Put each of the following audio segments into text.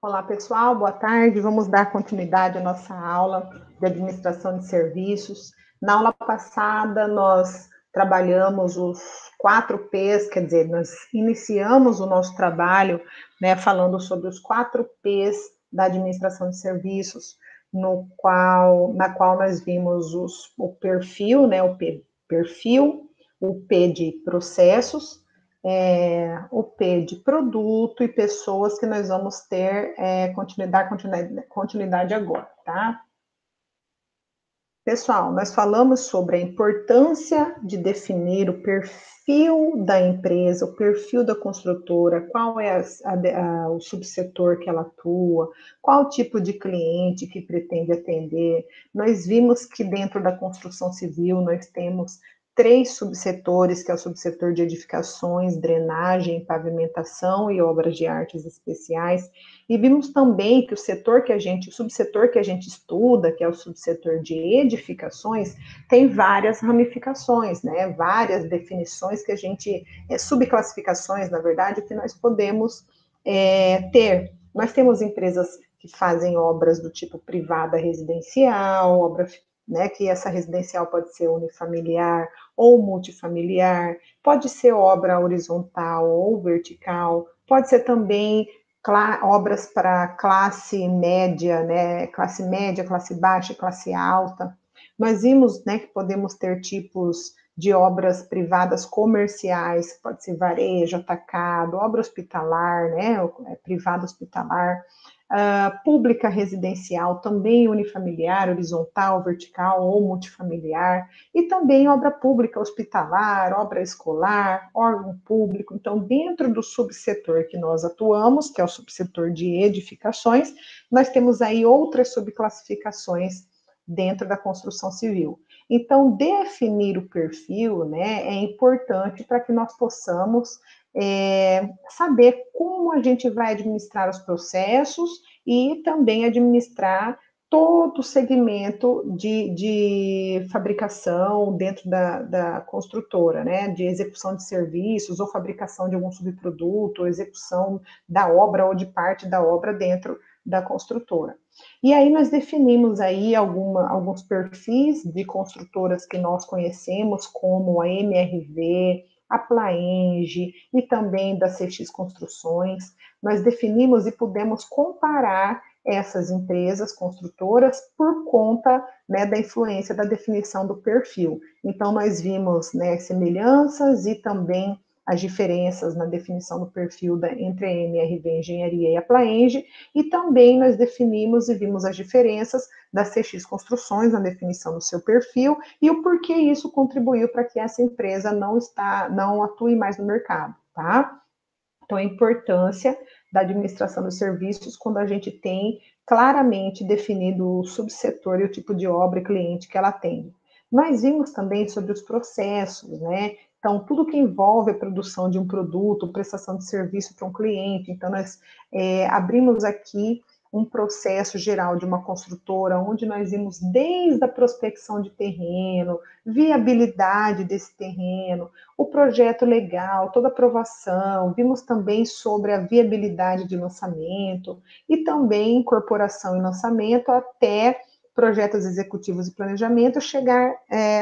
Olá, pessoal, boa tarde. Vamos dar continuidade à nossa aula de administração de serviços. Na aula passada, nós trabalhamos os 4 P's, quer dizer, nós iniciamos o nosso trabalho, né, falando sobre os 4 P's da administração de serviços, na qual nós vimos o perfil, né, o P, perfil, o P de processos, o P de produto e pessoas que nós vamos ter continuidade agora, tá? Pessoal, nós falamos sobre a importância de definir o perfil da empresa, o perfil da construtora, qual é o subsetor que ela atua, qual tipo de cliente que pretende atender. Nós vimos que dentro da construção civil nós temos 3 subsetores, que é o subsetor de edificações, drenagem, pavimentação e obras de artes especiais. E vimos também que o subsetor que a gente estuda, que é o subsetor de edificações, tem várias ramificações, né? Várias definições que a gente, subclassificações, na verdade, que nós podemos ter. Nós temos empresas que fazem obras do tipo privada residencial, obra, né, que essa residencial pode ser unifamiliar ou multifamiliar, pode ser obra horizontal ou vertical, pode ser também obras para classe média, né, classe baixa, classe alta. Nós vimos, né, que podemos ter tipos de obras privadas comerciais, pode ser varejo, atacado, obra hospitalar, né, privada hospitalar, pública residencial, também unifamiliar, horizontal, vertical ou multifamiliar, e também obra pública hospitalar, obra escolar, órgão público. Então, dentro do subsetor que nós atuamos, que é o subsetor de edificações, nós temos aí outras subclassificações dentro da construção civil. Então, definir o perfil, né, é importante para que nós possamos saber como a gente vai administrar os processos e também administrar todo o segmento de fabricação dentro da construtora, né, de execução de serviços ou fabricação de algum subproduto, ou execução da obra ou de parte da obra dentro da construtora. E aí nós definimos aí alguns perfis de construtoras que nós conhecemos, como a MRV, a Plaenge e também da CX Construções. Nós definimos e pudemos comparar essas empresas construtoras por conta, né, da influência da definição do perfil. Então, nós vimos, né, semelhanças e também as diferenças na definição do perfil entre a MRV Engenharia e a Plaenge, e também nós definimos e vimos as diferenças da CX Construções na definição do seu perfil e o porquê isso contribuiu para que essa empresa não atue mais no mercado, tá? Então, a importância da administração dos serviços quando a gente tem claramente definido o subsetor e o tipo de obra e cliente que ela atende. Nós vimos também sobre os processos, né? Então, tudo que envolve a produção de um produto, prestação de serviço para um cliente. Então, nós abrimos aqui um processo geral de uma construtora, onde nós vimos desde a prospecção de terreno, viabilidade desse terreno, o projeto legal, toda a aprovação, vimos também sobre a viabilidade de lançamento e também incorporação e lançamento até projetos executivos e planejamento,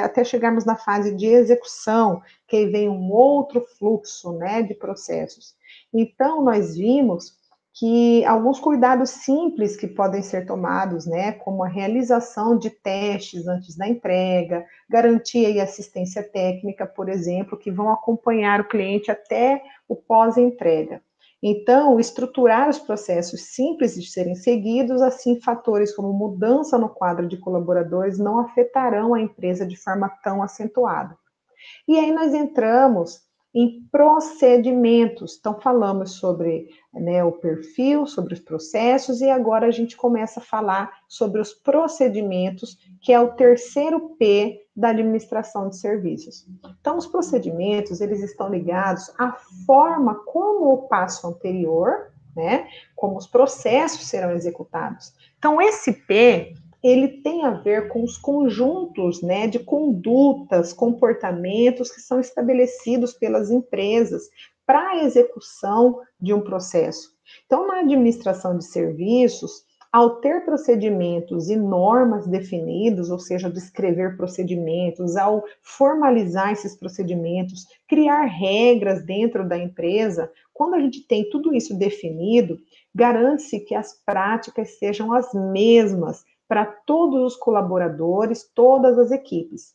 até chegarmos na fase de execução, que aí vem um outro fluxo, né, de processos. Então, nós vimos que alguns cuidados simples que podem ser tomados, né, como a realização de testes antes da entrega, garantia e assistência técnica, por exemplo, que vão acompanhar o cliente até o pós-entrega. Então, estruturar os processos simples de serem seguidos, assim, fatores como mudança no quadro de colaboradores não afetarão a empresa de forma tão acentuada. E aí nós entramos em procedimentos. Então, falamos sobre, né, o perfil, sobre os processos, e agora a gente começa a falar sobre os procedimentos, que é o terceiro P da administração de serviços. Então, os procedimentos, eles estão ligados à forma como o passo anterior, né, como os processos serão executados. Então, esse P, ele tem a ver com os conjuntos, né, de condutas, comportamentos que são estabelecidos pelas empresas para a execução de um processo. Então, na administração de serviços, ao ter procedimentos e normas definidos, ou seja, descrever procedimentos, ao formalizar esses procedimentos, criar regras dentro da empresa, quando a gente tem tudo isso definido, garante-se que as práticas sejam as mesmas para todos os colaboradores, todas as equipes.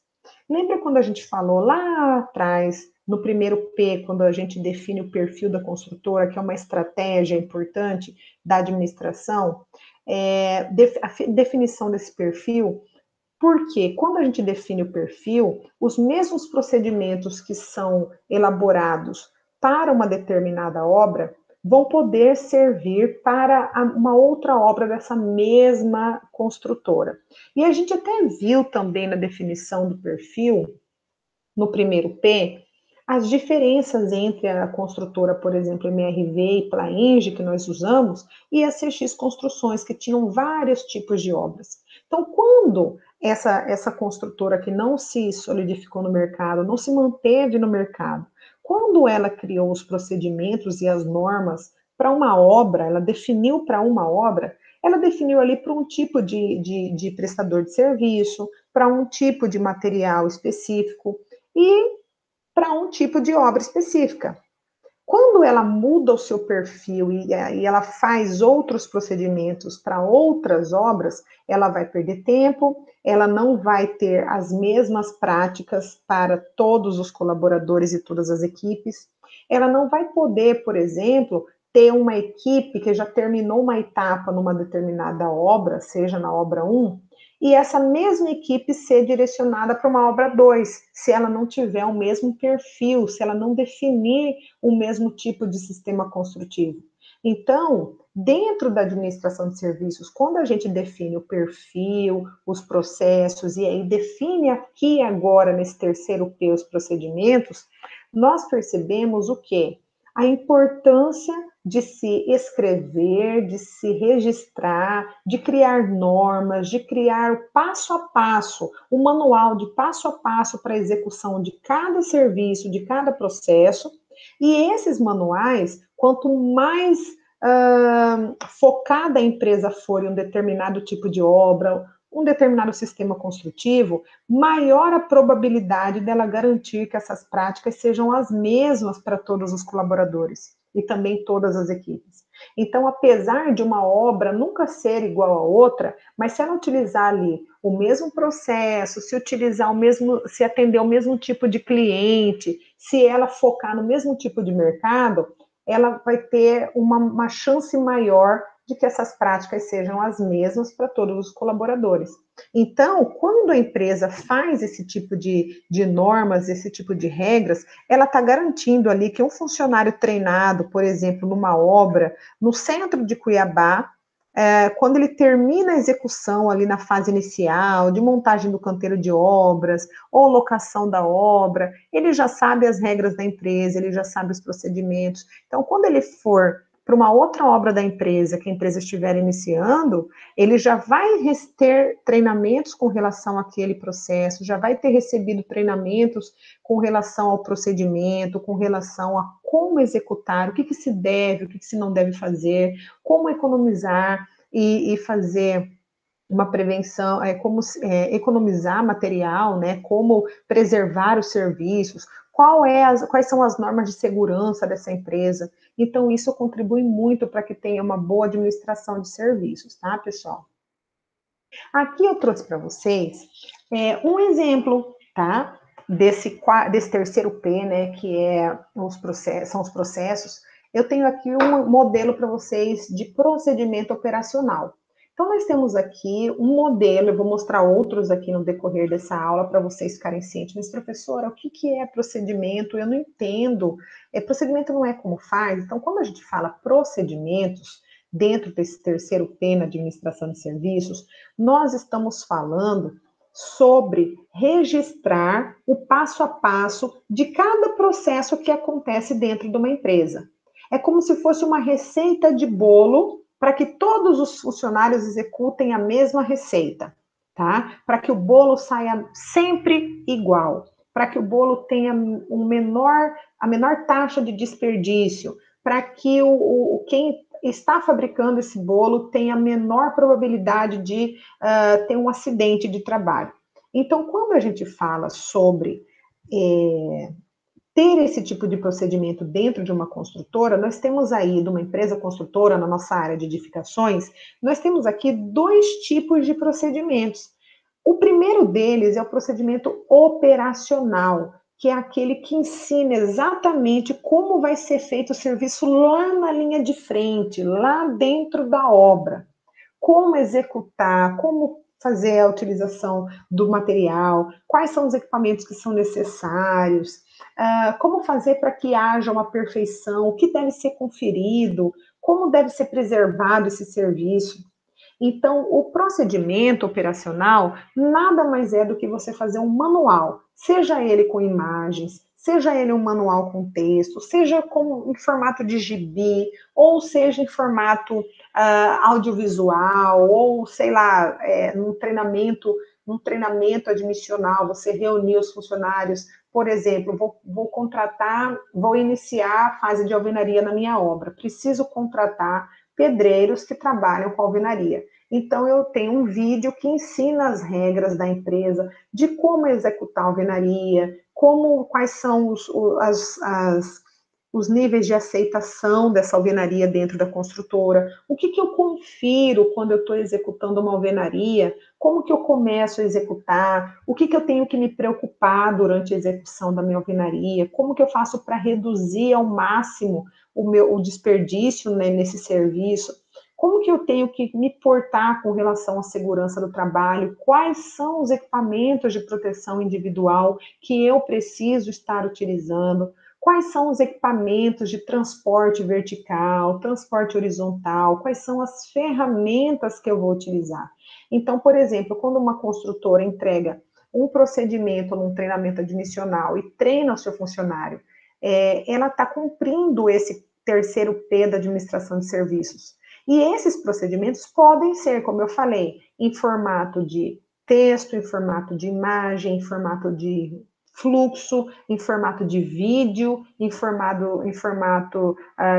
Lembra quando a gente falou lá atrás, no primeiro P, quando a gente define o perfil da construtora, que é uma estratégia importante da administração? A definição desse perfil, porque quando a gente define o perfil, os mesmos procedimentos que são elaborados para uma determinada obra vão poder servir para uma outra obra dessa mesma construtora. E a gente até viu também na definição do perfil, no primeiro P, as diferenças entre a construtora, por exemplo, MRV e Plaenge, que nós usamos, e a CX Construções, que tinham vários tipos de obras. Então, quando essa construtora que não se solidificou no mercado, não se manteve no mercado, quando ela criou os procedimentos e as normas para uma obra, ela definiu para uma obra, ela definiu ali para um tipo de prestador de serviço, para um tipo de material específico, e para um tipo de obra específica. Quando ela muda o seu perfil e ela faz outros procedimentos para outras obras, ela vai perder tempo, ela não vai ter as mesmas práticas para todos os colaboradores e todas as equipes, ela não vai poder, por exemplo, ter uma equipe que já terminou uma etapa numa determinada obra, seja na obra 1, e essa mesma equipe ser direcionada para uma obra 2, se ela não tiver o mesmo perfil, se ela não definir o mesmo tipo de sistema construtivo. Então, dentro da administração de serviços, quando a gente define o perfil, os processos, e aí define aqui agora, nesse terceiro P, os procedimentos, nós percebemos o quê? A importância de se escrever, de se registrar, de criar normas, de criar o passo a passo, o manual de passo a passo para a execução de cada serviço, de cada processo. E esses manuais, quanto mais focada a empresa for em um determinado tipo de obra, um determinado sistema construtivo, maior a probabilidade dela garantir que essas práticas sejam as mesmas para todos os colaboradores e também todas as equipes. Então, apesar de uma obra nunca ser igual a outra, mas se ela utilizar ali o mesmo processo, se utilizar o mesmo, se atender o mesmo tipo de cliente, se ela focar no mesmo tipo de mercado, ela vai ter uma chance maior de que essas práticas sejam as mesmas para todos os colaboradores. Então, quando a empresa faz esse tipo de normas, esse tipo de regras, ela está garantindo ali que um funcionário treinado, por exemplo, numa obra no centro de Cuiabá, quando ele termina a execução ali na fase inicial, de montagem do canteiro de obras, ou locação da obra, ele já sabe as regras da empresa, ele já sabe os procedimentos. Então, quando ele for para uma outra obra da empresa, que a empresa estiver iniciando, ele já vai ter treinamentos com relação àquele processo, já vai ter recebido treinamentos com relação ao procedimento, com relação a como executar, o que se deve, o que se não deve fazer, como economizar e fazer uma prevenção, como economizar material, né, como preservar os serviços, quais são as normas de segurança dessa empresa. Então, isso contribui muito para que tenha uma boa administração de serviços, tá, pessoal? Aqui eu trouxe para vocês um exemplo, tá? Desse terceiro P, né, que são os processos. Eu tenho aqui um modelo para vocês de procedimento operacional. Então, nós temos aqui um modelo, eu vou mostrar outros aqui no decorrer dessa aula para vocês ficarem cientes. Mas, professora, o que é procedimento? Eu não entendo. Procedimento não é como faz. Então, quando a gente fala procedimentos, dentro desse terceiro P na administração de serviços, nós estamos falando sobre registrar o passo a passo de cada processo que acontece dentro de uma empresa. É como se fosse uma receita de bolo para que todos os funcionários executem a mesma receita, tá? Para que o bolo saia sempre igual, para que o bolo tenha a menor taxa de desperdício, para que quem está fabricando esse bolo tem a menor probabilidade de ter um acidente de trabalho. Então, quando a gente fala sobre ter esse tipo de procedimento dentro de uma construtora, nós temos aí, de uma empresa construtora, na nossa área de edificações, nós temos aqui dois tipos de procedimentos. O primeiro deles é o procedimento operacional, que é aquele que ensina exatamente como vai ser feito o serviço lá na linha de frente, lá dentro da obra. Como executar, como fazer a utilização do material, quais são os equipamentos que são necessários, como fazer para que haja uma perfeição, o que deve ser conferido, como deve ser preservado esse serviço. Então, o procedimento operacional nada mais é do que você fazer um manual, seja ele com imagens, seja ele um manual com texto, seja em formato de gibi, ou seja em formato audiovisual, ou sei lá, num treinamento admissional, você reunir os funcionários, por exemplo, vou iniciar a fase de alvenaria na minha obra, preciso contratar pedreiros que trabalham com alvenaria. Então, eu tenho um vídeo que ensina as regras da empresa, de como executar a alvenaria, quais são os níveis de aceitação dessa alvenaria dentro da construtora, o que eu confiro quando eu estou executando uma alvenaria, como que eu começo a executar, o que eu tenho que me preocupar durante a execução da minha alvenaria, como que eu faço para reduzir ao máximo o desperdício, né, nesse serviço, como que eu tenho que me portar com relação à segurança do trabalho, quais são os equipamentos de proteção individual que eu preciso estar utilizando, quais são os equipamentos de transporte vertical, transporte horizontal, quais são as ferramentas que eu vou utilizar. Então, por exemplo, quando uma construtora entrega um procedimento num treinamento admissional e treina o seu funcionário, ela está cumprindo esse terceiro P da administração de serviços. E esses procedimentos podem ser, como eu falei, em formato de texto, em formato de imagem, em formato de fluxo, em formato de vídeo, em formato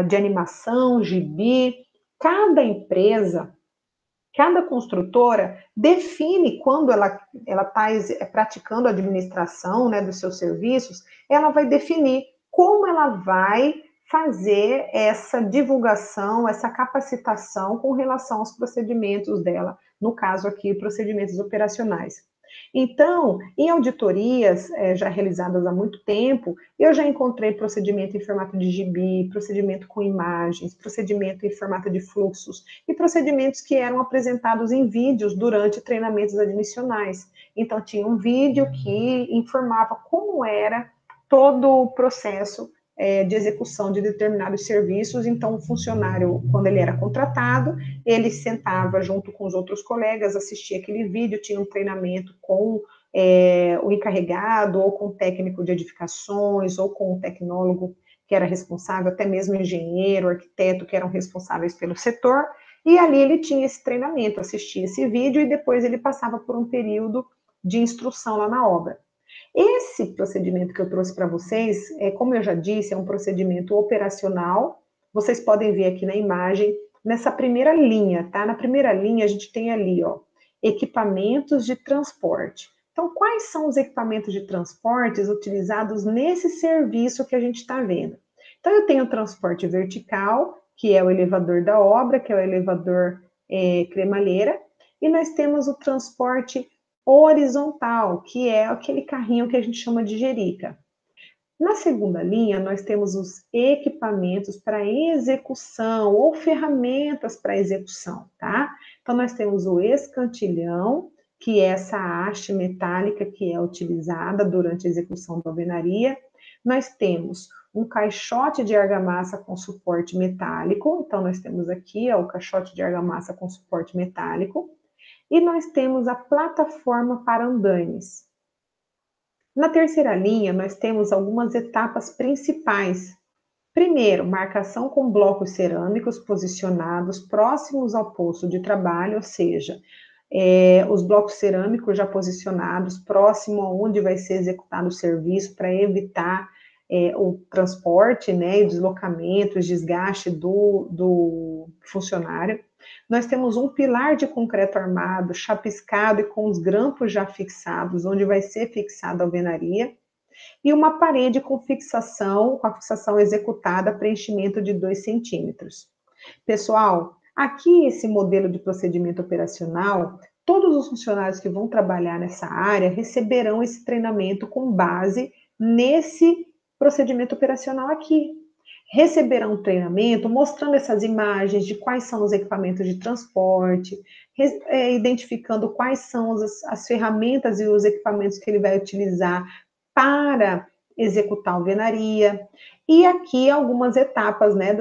de animação, gibi. Cada empresa, cada construtora define quando ela está praticando a administração, né, dos seus serviços, ela vai definir como ela vai fazer essa divulgação, essa capacitação com relação aos procedimentos dela, no caso aqui, procedimentos operacionais. Então, em auditorias já realizadas há muito tempo, eu já encontrei procedimento em formato de gibi, procedimento com imagens, procedimento em formato de fluxos e procedimentos que eram apresentados em vídeos durante treinamentos admissionais. Então, tinha um vídeo que informava como era todo o processo de execução de determinados serviços. Então, o funcionário, quando ele era contratado, ele sentava junto com os outros colegas, assistia aquele vídeo, tinha um treinamento com o encarregado, ou com o técnico de edificações, ou com o tecnólogo que era responsável, até mesmo engenheiro, arquiteto, que eram responsáveis pelo setor, e ali ele tinha esse treinamento, assistia esse vídeo, e depois ele passava por um período de instrução lá na obra. Esse procedimento que eu trouxe para vocês, como eu já disse, é um procedimento operacional. Vocês podem ver aqui na imagem, nessa primeira linha, tá? Na primeira linha a gente tem ali, ó, equipamentos de transporte. Então, quais são os equipamentos de transportes utilizados nesse serviço que a gente está vendo? Então, eu tenho o transporte vertical, que é o elevador da obra, que é o elevador cremalheira, e nós temos o transporte horizontal, que é aquele carrinho que a gente chama de jerica. Na segunda linha, nós temos os equipamentos para execução ou ferramentas para execução, tá? Então, nós temos o escantilhão, que é essa haste metálica que é utilizada durante a execução da alvenaria. Nós temos um caixote de argamassa com suporte metálico. Então, nós temos aqui ó, o caixote de argamassa com suporte metálico. E nós temos a plataforma para andaimes. Na terceira linha, nós temos algumas etapas principais. Primeiro, marcação com blocos cerâmicos posicionados próximos ao posto de trabalho, ou seja, os blocos cerâmicos já posicionados próximo aonde vai ser executado o serviço para evitar o transporte, né, e deslocamento, desgaste do funcionário. Nós temos um pilar de concreto armado, chapiscado e com os grampos já fixados, onde vai ser fixada a alvenaria, e uma parede com a fixação executada, preenchimento de 2 centímetros. Pessoal, aqui esse modelo de procedimento operacional, todos os funcionários que vão trabalhar nessa área receberão esse treinamento com base nesse procedimento operacional aqui. Receberão treinamento mostrando essas imagens de quais são os equipamentos de transporte, identificando quais são as ferramentas e os equipamentos que ele vai utilizar para executar a alvenaria. E aqui algumas etapas, né,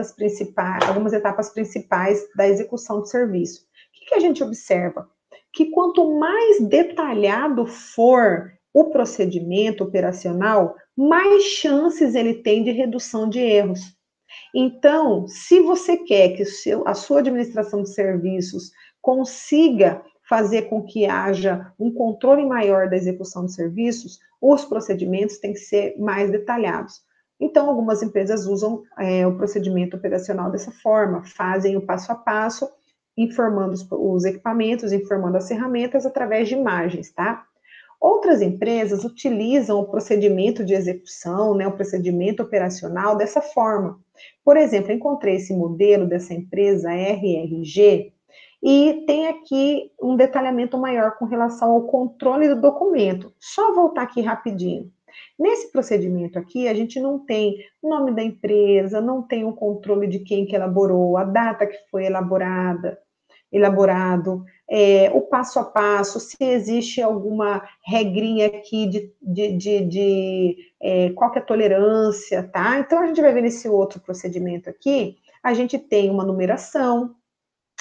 algumas etapas principais da execução do serviço. O que a gente observa? Que quanto mais detalhado for o procedimento operacional, mais chances ele tem de redução de erros. Então, se você quer que a sua administração de serviços consiga fazer com que haja um controle maior da execução de serviços, os procedimentos têm que ser mais detalhados. Então, algumas empresas usam o procedimento operacional dessa forma, fazem o passo a passo, informando os equipamentos, informando as ferramentas através de imagens, tá? Outras empresas utilizam o procedimento de execução, né, o procedimento operacional dessa forma. Por exemplo, encontrei esse modelo dessa empresa RRG e tem aqui um detalhamento maior com relação ao controle do documento. Só voltar aqui rapidinho. Nesse procedimento aqui, a gente não tem o nome da empresa, não tem o controle de quem que elaborou, a data que foi elaborado, o passo a passo, se existe alguma regrinha aqui de qual que é a tolerância, tá? Então, a gente vai ver nesse outro procedimento aqui, a gente tem uma numeração,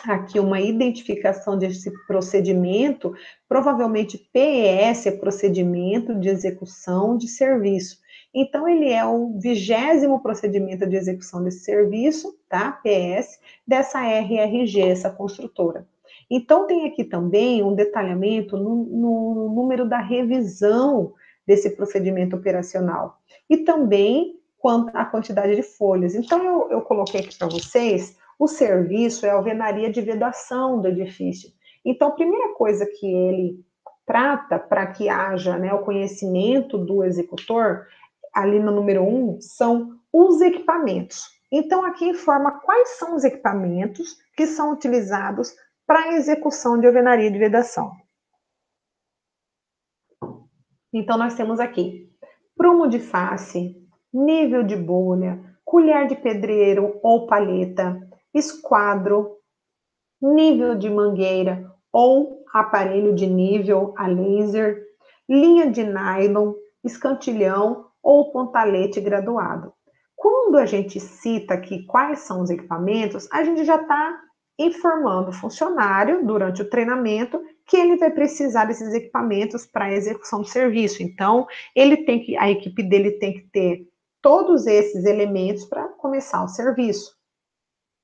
aqui uma identificação desse procedimento, provavelmente PES é procedimento de execução de serviço. Então, ele é o 20º procedimento de execução desse serviço, tá? PES, dessa RRG, essa construtora. Então, tem aqui também um detalhamento no número da revisão desse procedimento operacional. E também quanto à quantidade de folhas. Então, eu coloquei aqui para vocês, o serviço é a alvenaria de vedação do edifício. Então, a primeira coisa que ele trata para que haja, né, o conhecimento do executor, ali no número 1, são os equipamentos. Então, aqui informa quais são os equipamentos que são utilizados para a execução de alvenaria de vedação. Então, nós temos aqui prumo de face, nível de bolha, colher de pedreiro ou palheta, esquadro, nível de mangueira ou aparelho de nível a laser, linha de nylon, escantilhão ou pontalete graduado. Quando a gente cita aqui quais são os equipamentos, a gente já está informando o funcionário durante o treinamento que ele vai precisar desses equipamentos para a execução do serviço. Então, a equipe dele tem que ter todos esses elementos para começar o serviço.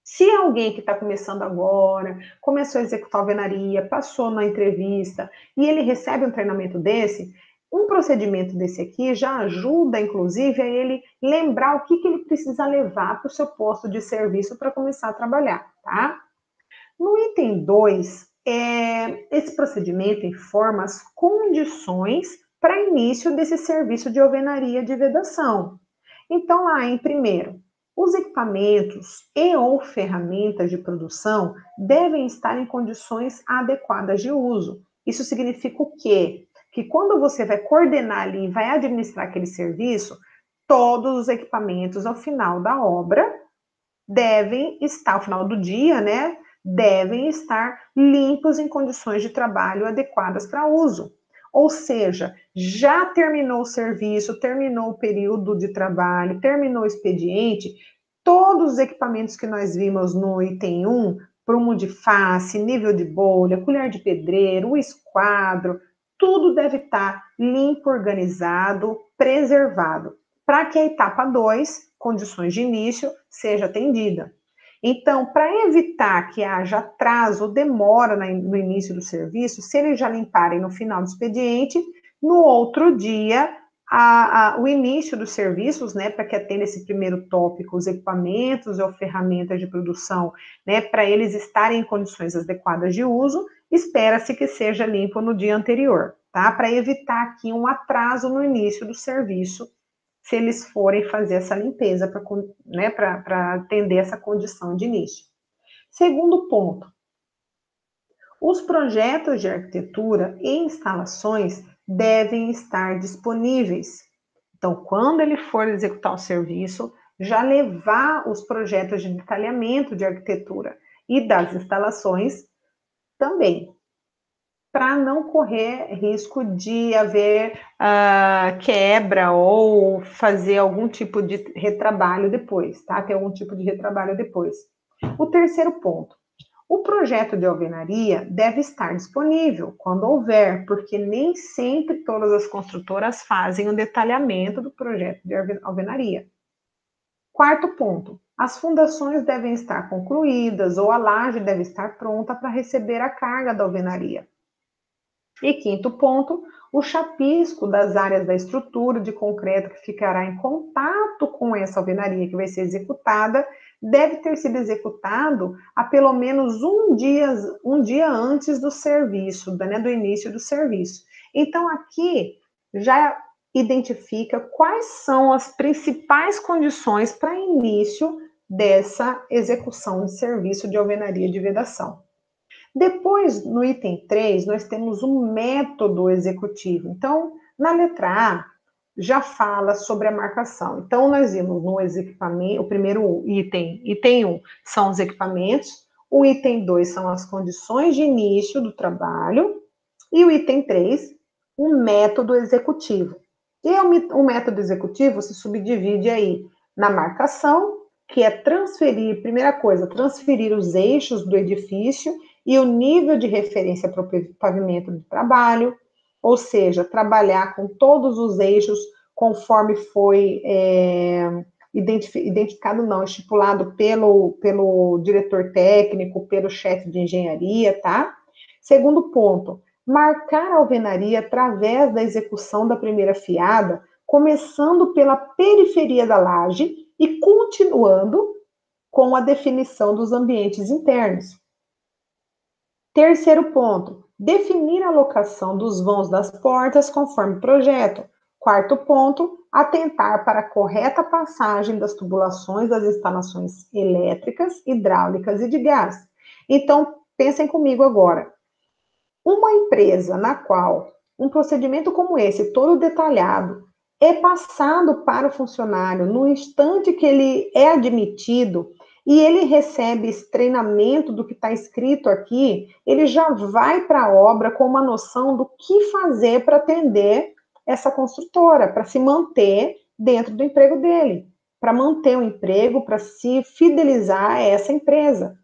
Se alguém que está começando agora, começou a executar alvenaria, passou na entrevista e ele recebe um treinamento desse, um procedimento desse aqui já ajuda, inclusive, a ele lembrar o que ele precisa levar para o seu posto de serviço para começar a trabalhar, tá? No item 2, esse procedimento informa as condições para início desse serviço de alvenaria de vedação. Então, lá em primeiro, os equipamentos e ou ferramentas de produção devem estar em condições adequadas de uso. Isso significa o quê? Que quando você vai coordenar ali e vai administrar aquele serviço, todos os equipamentos ao final da obra devem estar, ao final do dia, né? Devem estar limpos em condições de trabalho adequadas para uso. Ou seja, já terminou o serviço, terminou o período de trabalho, terminou o expediente, todos os equipamentos que nós vimos no item 1, prumo de face, nível de bolha, colher de pedreiro, o esquadro, tudo deve estar limpo, organizado, preservado, para que a etapa 2, condições de início, seja atendida. Então, para evitar que haja atraso ou demora no início do serviço, se eles já limparem no final do expediente, no outro dia, o início dos serviços, né, para que atenda esse primeiro tópico, os equipamentos ou ferramentas de produção, né, para eles estarem em condições adequadas de uso, espera-se que seja limpo no dia anterior, tá? Para evitar aqui um atraso no início do serviço, se eles forem fazer essa limpeza para, né, para atender essa condição de início. Segundo ponto, os projetos de arquitetura e instalações devem estar disponíveis. Então, quando ele for executar o serviço, já levar os projetos de detalhamento de arquitetura e das instalações também, para não correr risco de haver quebra ou fazer algum tipo de retrabalho depois, tá? Ter algum tipo de retrabalho depois. O terceiro ponto, o projeto de alvenaria deve estar disponível quando houver, porque nem sempre todas as construtoras fazem o detalhamento do projeto de alvenaria. Quarto ponto, as fundações devem estar concluídas ou a laje deve estar pronta para receber a carga da alvenaria. E quinto ponto, o chapisco das áreas da estrutura de concreto que ficará em contato com essa alvenaria que vai ser executada deve ter sido executado a pelo menos um dia antes do serviço, né, do início do serviço. Então, aqui já identifica quais são as principais condições para início dessa execução de serviço de alvenaria de vedação. Depois, no item 3, nós temos um método executivo. Então, na letra A, já fala sobre a marcação. Então, nós vimos no equipamento, o primeiro item 1 são os equipamentos, o item 2 são as condições de início do trabalho, e o item 3, o método executivo. E o método executivo se subdivide aí na marcação, que é transferir, primeira coisa, transferir os eixos do edifício e o nível de referência para o pavimento de trabalho, ou seja, trabalhar com todos os eixos conforme foi identificado, não, estipulado pelo diretor técnico, pelo chefe de engenharia, tá? Segundo ponto, marcar a alvenaria através da execução da primeira fiada, começando pela periferia da laje e continuando com a definição dos ambientes internos. Terceiro ponto, definir a locação dos vãos das portas conforme projeto. Quarto ponto, atentar para a correta passagem das tubulações das instalações elétricas, hidráulicas e de gás. Então, pensem comigo agora. Uma empresa na qual um procedimento como esse, todo detalhado, é passado para o funcionário no instante que ele é admitido e ele recebe esse treinamento do que está escrito aqui, ele já vai para a obra com uma noção do que fazer para atender essa construtora, para se manter dentro do emprego dele, para manter o emprego, para se fidelizar a essa empresa.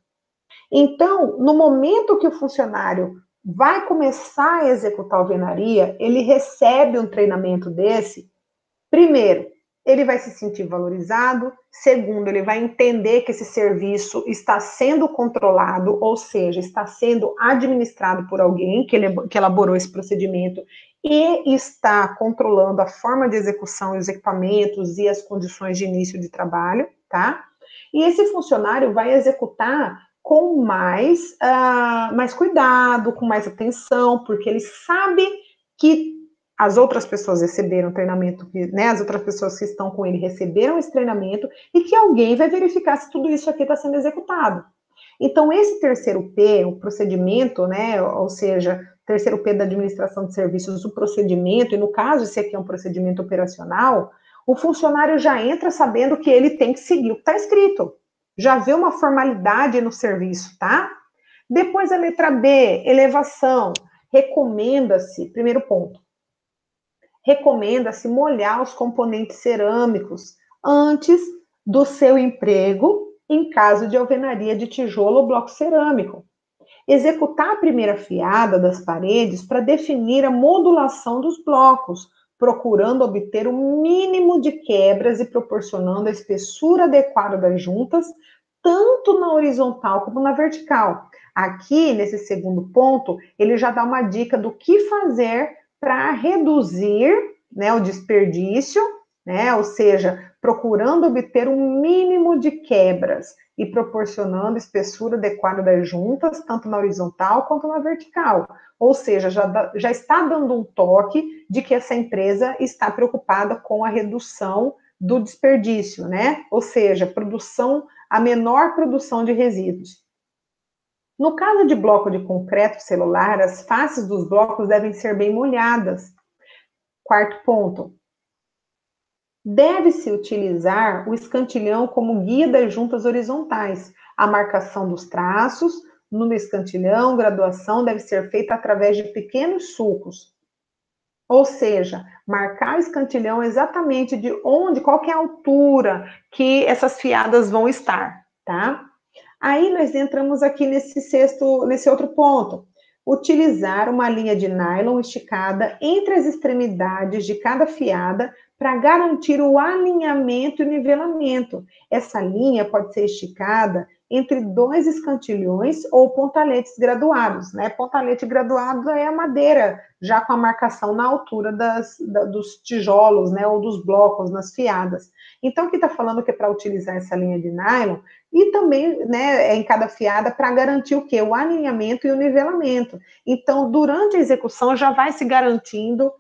Então, no momento que o funcionário vai começar a executar a alvenaria, ele recebe um treinamento desse. Primeiro, ele vai se sentir valorizado. Segundo, ele vai entender que esse serviço está sendo controlado, ou seja, está sendo administrado por alguém que elaborou esse procedimento e está controlando a forma de execução, os equipamentos e as condições de início de trabalho, tá? E esse funcionário vai executar com mais cuidado, com mais atenção, porque ele sabe que as outras pessoas receberam treinamento, né? As outras pessoas que estão com ele receberam esse treinamento e que alguém vai verificar se tudo isso aqui está sendo executado. Então, esse terceiro P, o procedimento, né? Ou seja, terceiro P da administração de serviços, o procedimento, e no caso, esse aqui é um procedimento operacional, o funcionário já entra sabendo que ele tem que seguir o que está escrito. Já vê uma formalidade no serviço, tá? Depois a letra B, elevação. Recomenda-se, primeiro ponto, recomenda-se molhar os componentes cerâmicos antes do seu emprego em caso de alvenaria de tijolo ou bloco cerâmico. Executar a primeira fiada das paredes para definir a modulação dos blocos, procurando obter o mínimo de quebras e proporcionando a espessura adequada das juntas, tanto na horizontal como na vertical. Aqui, nesse segundo ponto, ele já dá uma dica do que fazer para reduzir né, o desperdício, né, ou seja, procurando obter um mínimo de quebras e proporcionando espessura adequada das juntas, tanto na horizontal quanto na vertical. Ou seja, já está dando um toque de que essa empresa está preocupada com a redução do desperdício, né? Ou seja, a menor produção de resíduos. No caso de bloco de concreto celular, as faces dos blocos devem ser bem molhadas. Quarto ponto. Deve-se utilizar o escantilhão como guia das juntas horizontais. A marcação dos traços no escantilhão, graduação deve ser feita através de pequenos sulcos. Ou seja, marcar o escantilhão exatamente de onde, qual que é a altura que essas fiadas vão estar, tá? Aí nós entramos aqui nesse outro ponto. Utilizar uma linha de nylon esticada entre as extremidades de cada fiada para garantir o alinhamento e nivelamento. Essa linha pode ser esticada entre 2 escantilhões ou pontaletes graduados, né? Pontalete graduado é a madeira, já com a marcação na altura dos tijolos, né? Ou dos blocos nas fiadas. Então, aqui está falando que é para utilizar essa linha de nylon e também, né, em cada fiada para garantir o quê? O alinhamento e o nivelamento. Então, durante a execução já vai se garantindo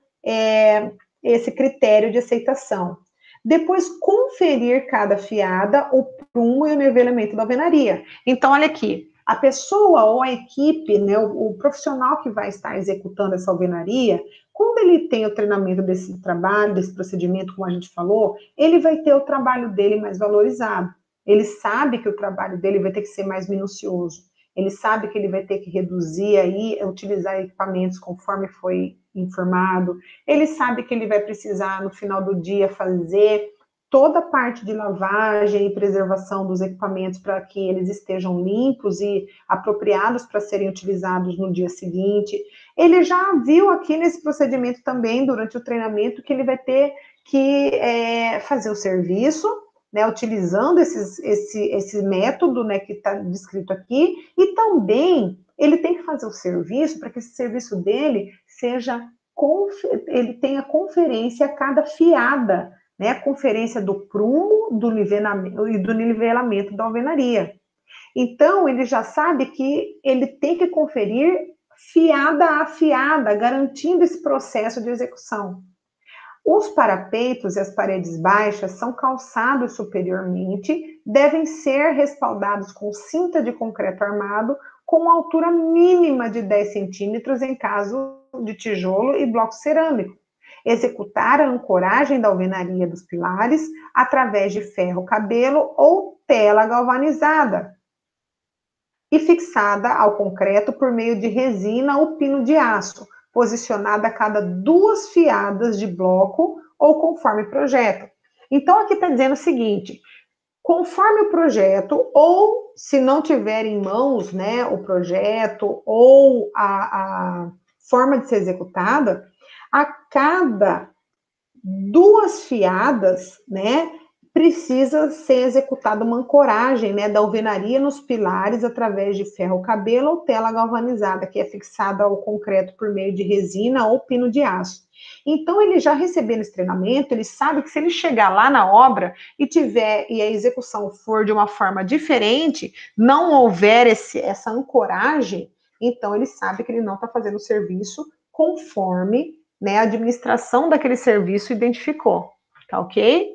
esse critério de aceitação. Depois, conferir cada fiada, o prumo e o nivelamento da alvenaria. Então, olha aqui, a pessoa ou a equipe, né, o profissional que vai estar executando essa alvenaria, quando ele tem o treinamento desse trabalho, desse procedimento, como a gente falou, ele vai ter o trabalho dele mais valorizado. Ele sabe que o trabalho dele vai ter que ser mais minucioso. Ele sabe que ele vai ter que reduzir aí, utilizar equipamentos conforme foi informado. Ele sabe que ele vai precisar, no final do dia, fazer toda a parte de lavagem e preservação dos equipamentos para que eles estejam limpos e apropriados para serem utilizados no dia seguinte. Ele já viu aqui nesse procedimento também, durante o treinamento, que ele vai ter que fazer o serviço, né, utilizando esse método, né, que está descrito aqui, e também ele tem que fazer o serviço para que esse serviço dele ele tenha conferência a cada fiada, né, a conferência do prumo, do nivelamento e do nivelamento da alvenaria. Então, ele já sabe que ele tem que conferir fiada a fiada, garantindo esse processo de execução. Os parapeitos e as paredes baixas são calçados superiormente, devem ser respaldados com cinta de concreto armado com altura mínima de 10 centímetros em caso de tijolo e bloco cerâmico. Executar a ancoragem da alvenaria dos pilares através de ferro-cabelo ou tela galvanizada e fixada ao concreto por meio de resina ou pino de aço, posicionada a cada 2 fiadas de bloco ou conforme projeto. Então, aqui está dizendo o seguinte, conforme o projeto, ou se não tiver em mãos, né, o projeto ou a forma de ser executada, a cada 2 fiadas, né, precisa ser executada uma ancoragem, né, da alvenaria nos pilares através de ferro-cabelo ou tela galvanizada, que é fixada ao concreto por meio de resina ou pino de aço. Então, ele já recebendo esse treinamento, ele sabe que se ele chegar lá na obra e a execução for de uma forma diferente, não houver essa ancoragem, então ele sabe que ele não está fazendo o serviço conforme, né, a administração daquele serviço identificou, tá ok?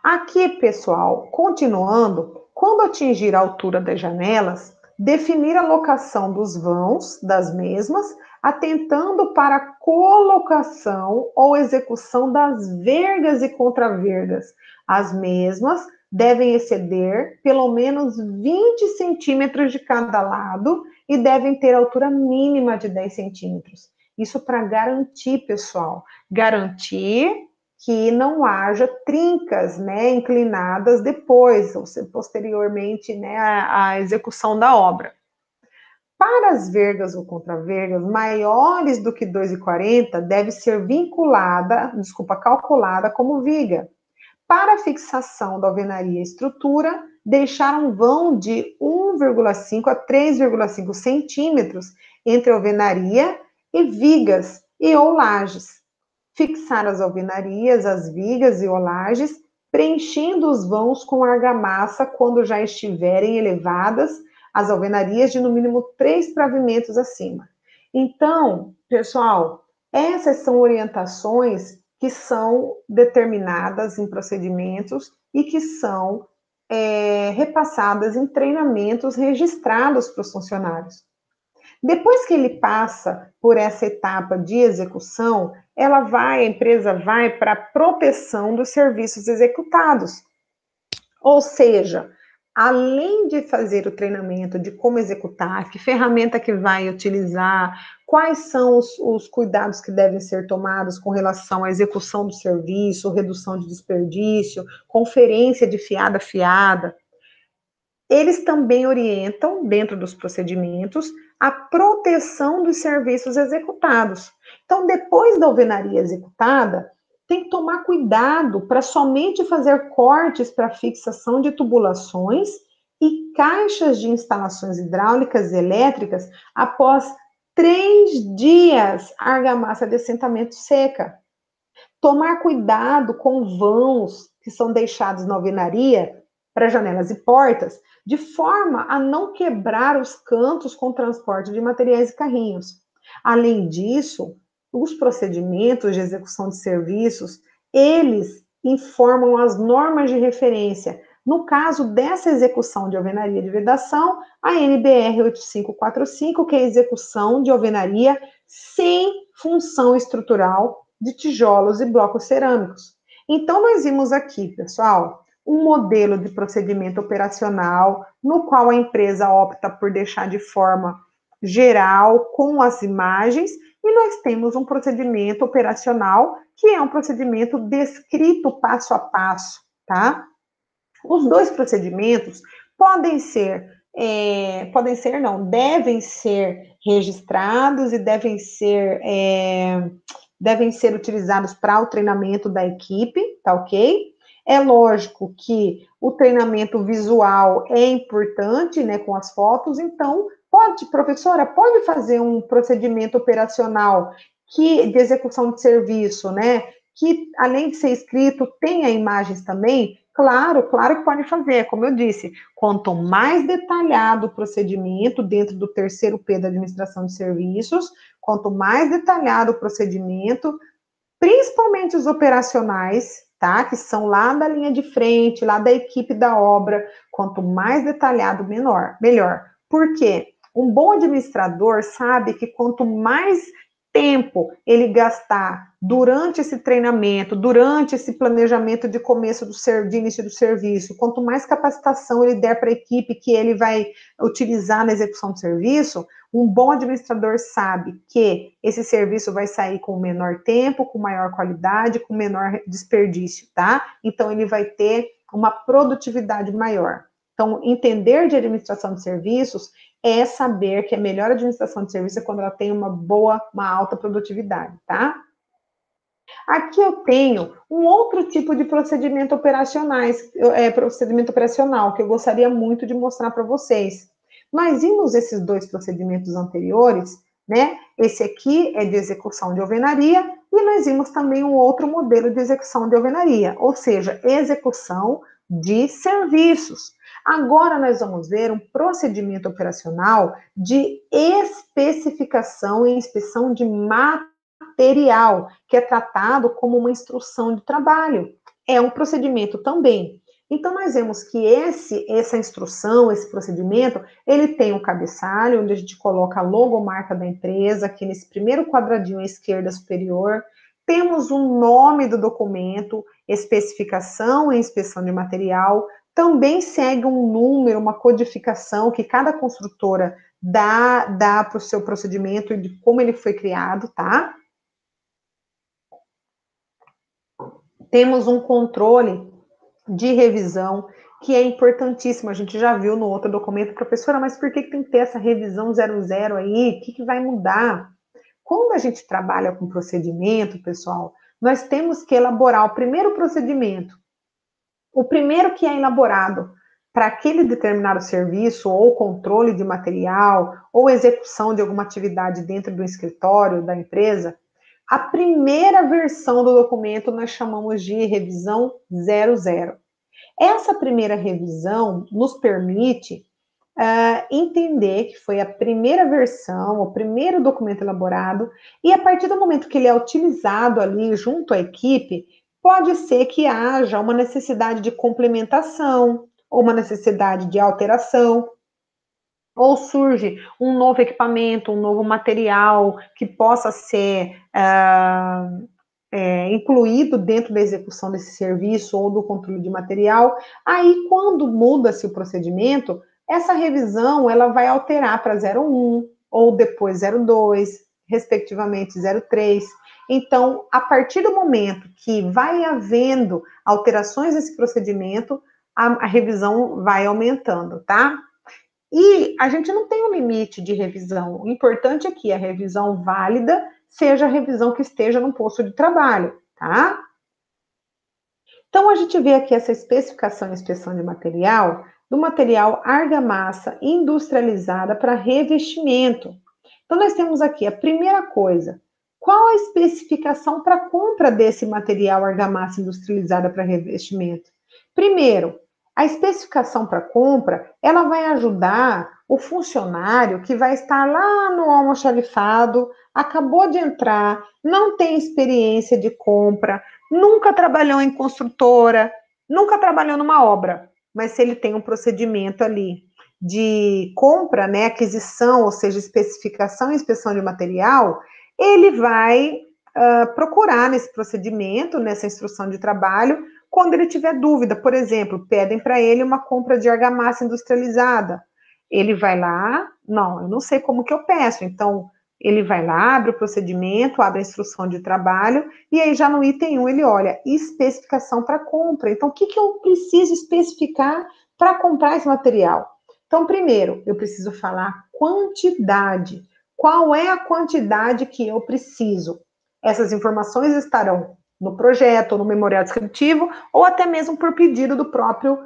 Aqui, pessoal, continuando, quando atingir a altura das janelas, definir a locação dos vãos das mesmas, atentando para a colocação ou execução das vergas e contravergas. As mesmas devem exceder pelo menos 20 centímetros de cada lado e devem ter altura mínima de 10 centímetros. Isso para garantir, pessoal, garantir que não haja trincas, né, inclinadas depois, ou posteriormente, né, à execução da obra. Para as vergas ou contravergas maiores do que 2,40, deve ser calculada como viga. Para a fixação da alvenaria e estrutura, deixar um vão de 1,5 a 3,5 centímetros entre a alvenaria e vigas, e ou lajes. Fixar as alvenarias, as vigas e olagens, preenchendo os vãos com argamassa quando já estiverem elevadas as alvenarias de no mínimo 3 pavimentos acima. Então, pessoal, essas são orientações que são determinadas em procedimentos e que são repassadas em treinamentos registrados para os funcionários. Depois que ele passa por essa etapa de execução, a empresa vai para a proteção dos serviços executados. Ou seja, além de fazer o treinamento de como executar, que ferramenta que vai utilizar, quais são os cuidados que devem ser tomados com relação à execução do serviço, redução de desperdício, conferência de fiada a fiada, eles também orientam, dentro dos procedimentos, a proteção dos serviços executados. Então, depois da alvenaria executada, tem que tomar cuidado para somente fazer cortes para fixação de tubulações e caixas de instalações hidráulicas e elétricas após 3 dias a argamassa de assentamento seca. Tomar cuidado com vãos que são deixados na alvenaria para janelas e portas, de forma a não quebrar os cantos com transporte de materiais e carrinhos. Além disso, os procedimentos de execução de serviços, eles informam as normas de referência. No caso dessa execução de alvenaria de vedação, a NBR 8545, que é a execução de alvenaria sem função estrutural de tijolos e blocos cerâmicos. Então, nós vimos aqui, pessoal, um modelo de procedimento operacional, no qual a empresa opta por deixar de forma geral, com as imagens, e nós temos um procedimento operacional, que é um procedimento descrito passo a passo, tá? Os dois procedimentos devem ser registrados e devem ser utilizados para o treinamento da equipe, tá ok? É lógico que o treinamento visual é importante, né, com as fotos, então, professora, pode fazer um procedimento operacional de execução de serviço, né, que além de ser escrito, tenha imagens também? Claro que pode fazer, como eu disse, quanto mais detalhado o procedimento dentro do terceiro P da administração de serviços, quanto mais detalhado o procedimento, principalmente os operacionais, tá? Que são lá da linha de frente, lá da equipe da obra, quanto mais detalhado, melhor. Por quê? Um bom administrador sabe que quanto mais tempo ele gastar durante esse treinamento, durante esse planejamento de de início do serviço, quanto mais capacitação ele der para a equipe que ele vai utilizar na execução do serviço, um bom administrador sabe que esse serviço vai sair com menor tempo, com maior qualidade, com menor desperdício, tá? Então, ele vai ter uma produtividade maior. Então, entender de administração de serviços é saber que a melhor administração de serviço é quando ela tem uma alta produtividade, tá? Aqui eu tenho um outro tipo de procedimento operacional, que eu gostaria muito de mostrar para vocês. Nós vimos esses dois procedimentos anteriores, né? Esse aqui é de execução de alvenaria, e nós vimos também um outro modelo de execução de alvenaria, ou seja, execução de serviços. Agora nós vamos ver um procedimento operacional de especificação e inspeção de material, que é tratado como uma instrução de trabalho. É um procedimento também. Então, nós vemos que essa instrução, esse procedimento, ele tem um cabeçalho, onde a gente coloca a logomarca da empresa, aqui nesse primeiro quadradinho à esquerda superior. Temos o nome do documento, especificação e inspeção de material. Também segue um número, uma codificação que cada construtora dá para o seu procedimento e de como ele foi criado, tá? Temos um controle de revisão, que é importantíssimo, a gente já viu no outro documento, professora, mas por que tem que ter essa revisão 00 aí? O que vai mudar? Quando a gente trabalha com procedimento, pessoal, nós temos que elaborar o primeiro procedimento. O primeiro que é elaborado para aquele determinado serviço, ou controle de material, ou execução de alguma atividade dentro do escritório da empresa, A primeira versão do documento nós chamamos de revisão 00. Essa primeira revisão nos permite entender que foi a primeira versão, o primeiro documento elaborado, e a partir do momento que ele é utilizado ali junto à equipe, pode ser que haja uma necessidade de complementação, ou uma necessidade de alteração, ou surge um novo equipamento, um novo material que possa ser incluído dentro da execução desse serviço ou do controle de material. Aí, quando muda-se o procedimento, essa revisão ela vai alterar para 01 ou depois 02, respectivamente 03. Então, a partir do momento que vai havendo alterações nesse procedimento, a revisão vai aumentando, tá? E a gente não tem um limite de revisão. O importante é que a revisão válida seja a revisão que esteja no posto de trabalho, tá? Então, a gente vê aqui essa especificação e inspeção de material, do material argamassa industrializada para revestimento. Então, nós temos aqui a primeira coisa, qual a especificação para compra desse material argamassa industrializada para revestimento? Primeiro, a especificação para compra, ela vai ajudar o funcionário que vai estar lá no almoxarifado, acabou de entrar, não tem experiência de compra, nunca trabalhou em construtora, nunca trabalhou numa obra, mas se ele tem um procedimento ali de compra, né, aquisição, ou seja, especificação e inspeção de material, ele vai procurar nesse procedimento, nessa instrução de trabalho, quando ele tiver dúvida. Por exemplo, pedem para ele uma compra de argamassa industrializada. Ele vai lá, não, eu não sei como que eu peço, então ele vai lá, abre o procedimento, abre a instrução de trabalho, e aí já no item 1 ele olha, especificação para compra. Então, o que eu preciso especificar para comprar esse material? Então, primeiro, eu preciso falar quantidade. Qual é a quantidade que eu preciso? Essas informações estarão no projeto, ou no memorial descritivo, ou até mesmo por pedido do próprio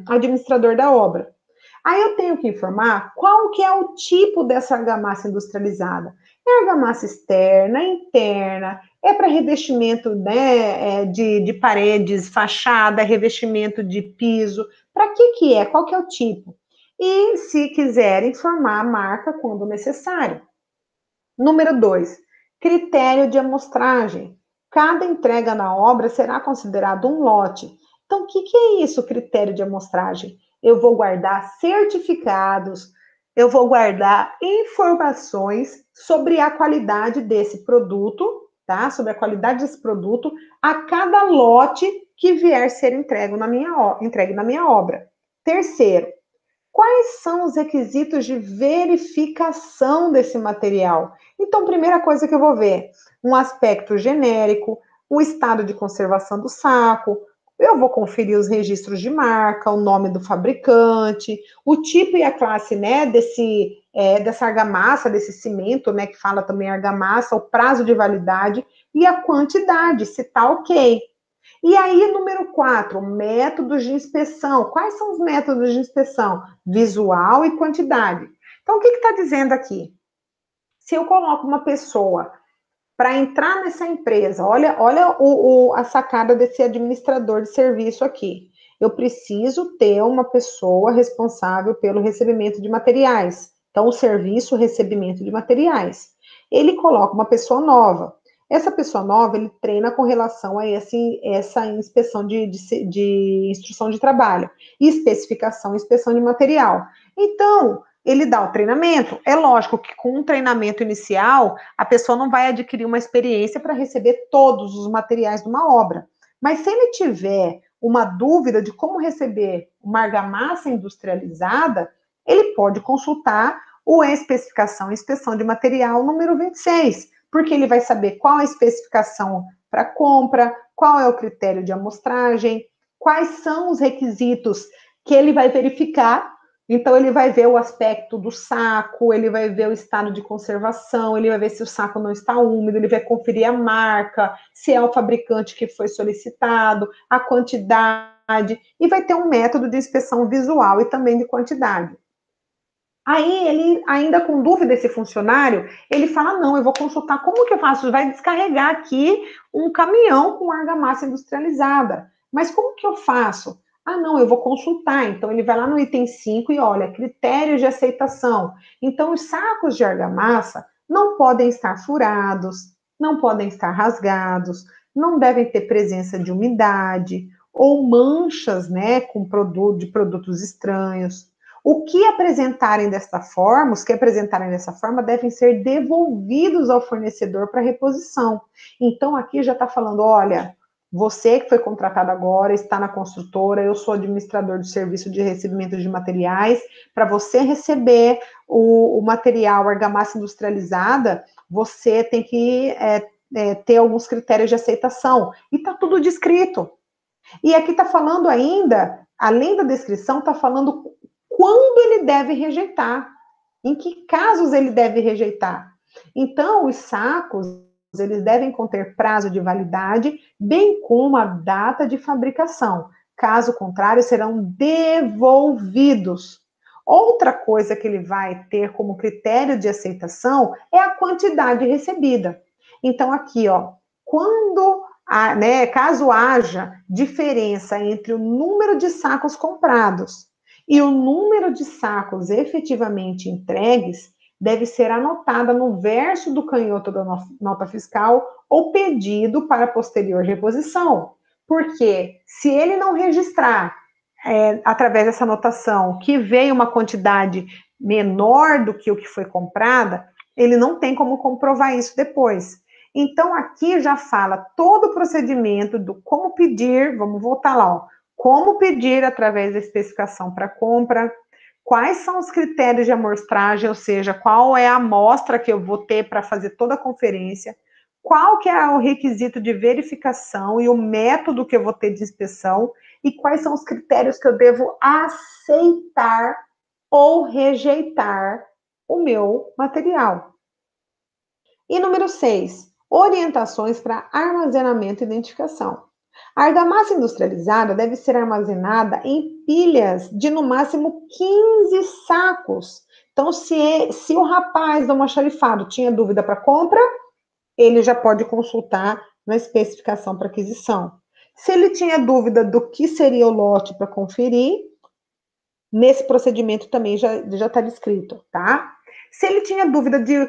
administrador da obra. Aí eu tenho que informar qual que é o tipo dessa argamassa industrializada. É argamassa externa, interna, é para revestimento, né, de paredes, fachada, revestimento de piso. Para que é? Qual que é o tipo? E, se quiser, informar a marca quando necessário. Número 2, critério de amostragem. Cada entrega na obra será considerado um lote. Então, o que é isso, critério de amostragem? Eu vou guardar certificados, eu vou guardar informações sobre a qualidade desse produto, tá? Sobre a qualidade desse produto a cada lote que vier ser entregue na minha obra. Terceiro, quais são os requisitos de verificação desse material? Então, primeira coisa que eu vou ver, um aspecto genérico, o estado de conservação do saco, eu vou conferir os registros de marca, o nome do fabricante, o tipo e a classe, né, dessa argamassa, desse cimento, né, que fala também argamassa, o prazo de validade e a quantidade, se tá ok. E aí, número 4, métodos de inspeção. Quais são os métodos de inspeção? Visual e quantidade. Então, o que está dizendo aqui? Se eu coloco uma pessoa para entrar nessa empresa, olha a sacada desse administrador de serviço aqui. Eu preciso ter uma pessoa responsável pelo recebimento de materiais. Então, o serviço, recebimento de materiais. Ele coloca uma pessoa nova. Essa pessoa nova, ele treina com relação a essa inspeção de instrução de trabalho, especificação e inspeção de material. Então, ele dá o treinamento. É lógico que com um treinamento inicial, a pessoa não vai adquirir uma experiência para receber todos os materiais de uma obra. Mas se ele tiver uma dúvida de como receber uma argamassa industrializada, ele pode consultar o especificação e inspeção de material número 26, porque ele vai saber qual a especificação para compra, qual é o critério de amostragem, quais são os requisitos que ele vai verificar. Então, ele vai ver o aspecto do saco, ele vai ver o estado de conservação, ele vai ver se o saco não está úmido, ele vai conferir a marca, se é o fabricante que foi solicitado, a quantidade, e vai ter um método de inspeção visual e também de quantidade. Aí ele, ainda com dúvida, esse funcionário, ele fala, não, eu vou consultar, como que eu faço? Vai descarregar aqui um caminhão com argamassa industrializada. Mas como que eu faço? Ah, não, eu vou consultar. Então, ele vai lá no item 5 e olha, critérios de aceitação. Então, os sacos de argamassa não podem estar furados, não podem estar rasgados, não devem ter presença de umidade ou manchas, né, de produtos estranhos. O que apresentarem desta forma, os que apresentarem dessa forma devem ser devolvidos ao fornecedor para reposição. Então, aqui já está falando, olha, você que foi contratado agora, está na construtora, eu sou administrador do serviço de recebimento de materiais, para você receber o material argamassa industrializada, você tem que ter alguns critérios de aceitação. E está tudo descrito. E aqui está falando ainda, além da descrição, está falando quando ele deve rejeitar, em que casos ele deve rejeitar. Então, os sacos, eles devem conter prazo de validade, bem como a data de fabricação. Caso contrário, serão devolvidos. Outra coisa que ele vai ter como critério de aceitação é a quantidade recebida. Então, aqui, ó, caso haja diferença entre o número de sacos comprados e o número de sacos efetivamente entregues, deve ser anotada no verso do canhoto da nota fiscal ou pedido para posterior reposição. Porque se ele não registrar, através dessa anotação, que veio uma quantidade menor do que o que foi comprada, ele não tem como comprovar isso depois. Então, aqui já fala todo o procedimento do como pedir, vamos voltar lá, ó, como pedir através da especificação para compra, quais são os critérios de amostragem, ou seja, qual é a amostra que eu vou ter para fazer toda a conferência, qual que é o requisito de verificação e o método que eu vou ter de inspeção, e quais são os critérios que eu devo aceitar ou rejeitar o meu material. E número 6, orientações para armazenamento e identificação. A argamassa industrializada deve ser armazenada em pilhas de no máximo 15 sacos. Então, se o rapaz do almoxarifado tinha dúvida para compra, ele já pode consultar na especificação para aquisição. Se ele tinha dúvida do que seria o lote para conferir, nesse procedimento também já está descrito, tá? Se ele tinha dúvida de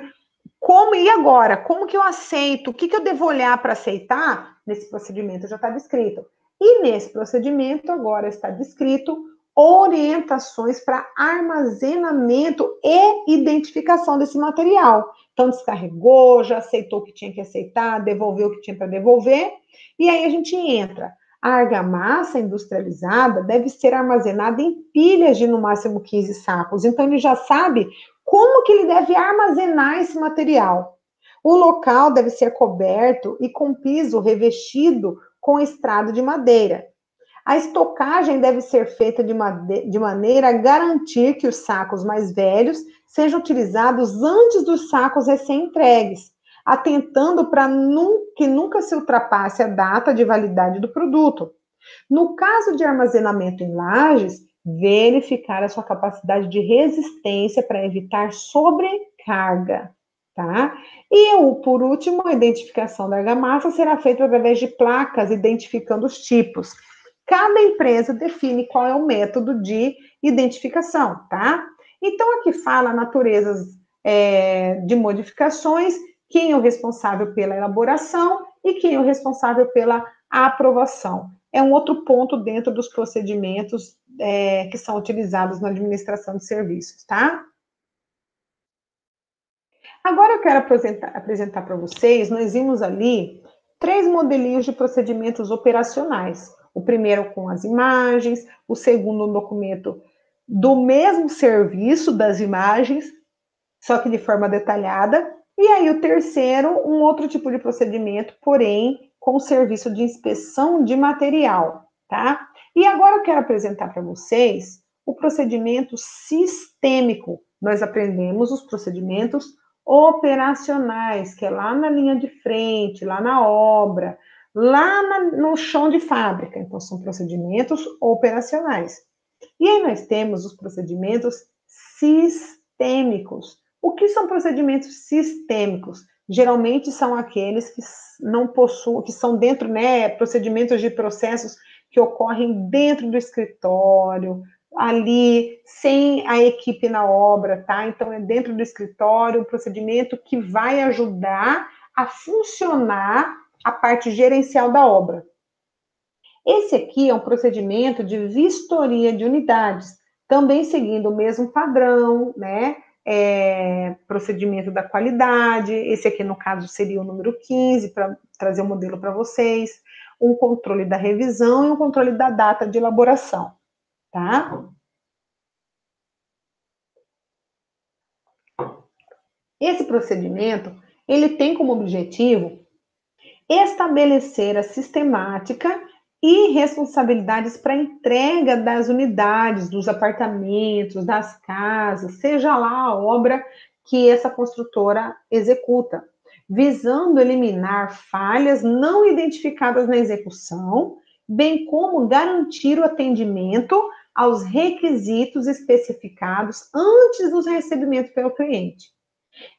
como e agora? Como que eu aceito? O que eu devo olhar para aceitar? Nesse procedimento já está descrito. E nesse procedimento agora está descrito orientações para armazenamento e identificação desse material. Então, descarregou, já aceitou o que tinha que aceitar, devolveu o que tinha para devolver, e aí a gente entra. A argamassa industrializada deve ser armazenada em pilhas de no máximo 15 sacos. Então, ele já sabe como que ele deve armazenar esse material. O local deve ser coberto e com piso revestido com estrado de madeira. A estocagem deve ser feita de maneira a garantir que os sacos mais velhos sejam utilizados antes dos sacos recém-entregues, atentando para que nunca se ultrapasse a data de validade do produto. No caso de armazenamento em lajes, verificar a sua capacidade de resistência para evitar sobrecarga, tá? E, por último, a identificação da argamassa será feita através de placas identificando os tipos. Cada empresa define qual é o método de identificação, tá? Então, aqui fala naturezas de modificações, quem é o responsável pela elaboração e quem é o responsável pela aprovação. É um outro ponto dentro dos procedimentos que são utilizados na administração de serviços, tá? Agora eu quero apresentar para vocês, nós vimos ali 3 modelinhos de procedimentos operacionais. O primeiro com as imagens, o segundo um documento do mesmo serviço das imagens, só que de forma detalhada, e aí o terceiro, um outro tipo de procedimento, porém com o serviço de inspeção de material, tá? E agora eu quero apresentar para vocês o procedimento sistêmico. Nós aprendemos os procedimentos operacionais, que é lá na linha de frente, lá na obra, lá no chão de fábrica. Então, são procedimentos operacionais. E aí nós temos os procedimentos sistêmicos. sistêmicos. O que são procedimentos sistêmicos? Geralmente são aqueles que não possuem, que são dentro, né, procedimentos de processos que ocorrem dentro do escritório, ali, sem a equipe na obra, tá? Então, é dentro do escritório, um procedimento que vai ajudar a funcionar a parte gerencial da obra. Esse aqui é um procedimento de vistoria de unidades, também seguindo o mesmo padrão, né? Procedimento da qualidade, esse aqui no caso seria o número 15, para trazer o modelo para vocês, um controle da revisão e um controle da data de elaboração, tá? Esse procedimento, ele tem como objetivo estabelecer a sistemática e responsabilidades para a entrega das unidades, dos apartamentos, das casas, seja lá a obra que essa construtora executa, visando eliminar falhas não identificadas na execução, bem como garantir o atendimento aos requisitos especificados antes do recebimento pelo cliente.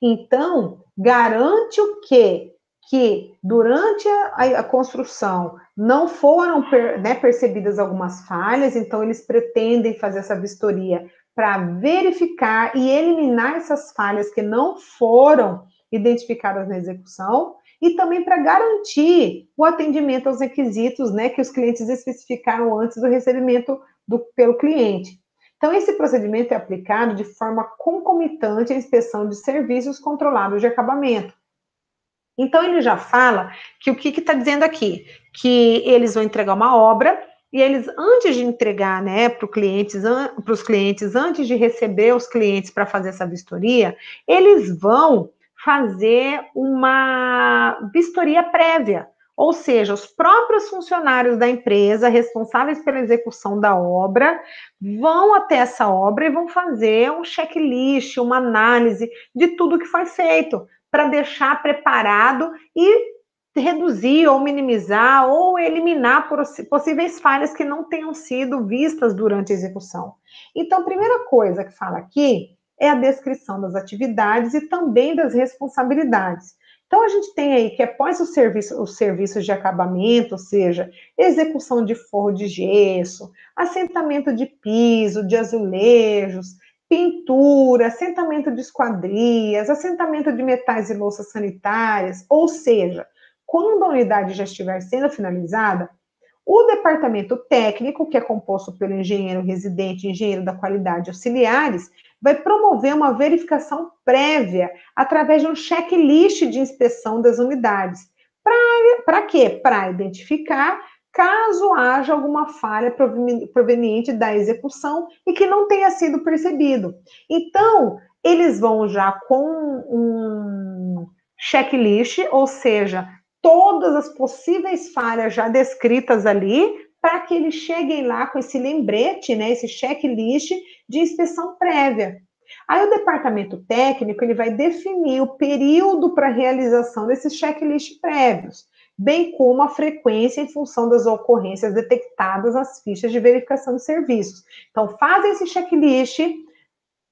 Então, garante o quê? Que durante a construção não foram percebidas algumas falhas, então eles pretendem fazer essa vistoria para verificar e eliminar essas falhas que não foram identificadas na execução e também para garantir o atendimento aos requisitos, né, que os clientes especificaram antes do recebimento pelo cliente. Então, esse procedimento é aplicado de forma concomitante à inspeção de serviços controlados de acabamento. Então, ele já fala que o que está dizendo aqui? Que eles vão entregar uma obra e eles, antes de entregar, né, para os clientes, antes de receber os clientes para fazer essa vistoria, eles vão fazer uma vistoria prévia. Ou seja, os próprios funcionários da empresa, responsáveis pela execução da obra, vão até essa obra e vão fazer um checklist, uma análise de tudo que foi feito, para deixar preparado e reduzir ou minimizar ou eliminar possíveis falhas que não tenham sido vistas durante a execução. Então, a primeira coisa que fala aqui é a descrição das atividades e também das responsabilidades. Então, a gente tem aí que após os serviços de acabamento, ou seja, execução de forro de gesso, assentamento de piso, de azulejos, pintura, assentamento de esquadrias, assentamento de metais e louças sanitárias, ou seja, quando a unidade já estiver sendo finalizada, o departamento técnico, que é composto pelo engenheiro residente e engenheiro da qualidade auxiliares, vai promover uma verificação prévia através de um checklist de inspeção das unidades. Para quê? Para identificar caso haja alguma falha proveniente da execução e que não tenha sido percebido. Então, eles vão já com um checklist, ou seja, todas as possíveis falhas já descritas ali, para que eles cheguem lá com esse lembrete, né, esse checklist de inspeção prévia. Aí o departamento técnico, ele vai definir o período para realização desses checklists prévios, bem como a frequência em função das ocorrências detectadas nas fichas de verificação de serviços. Então, fazem esse checklist,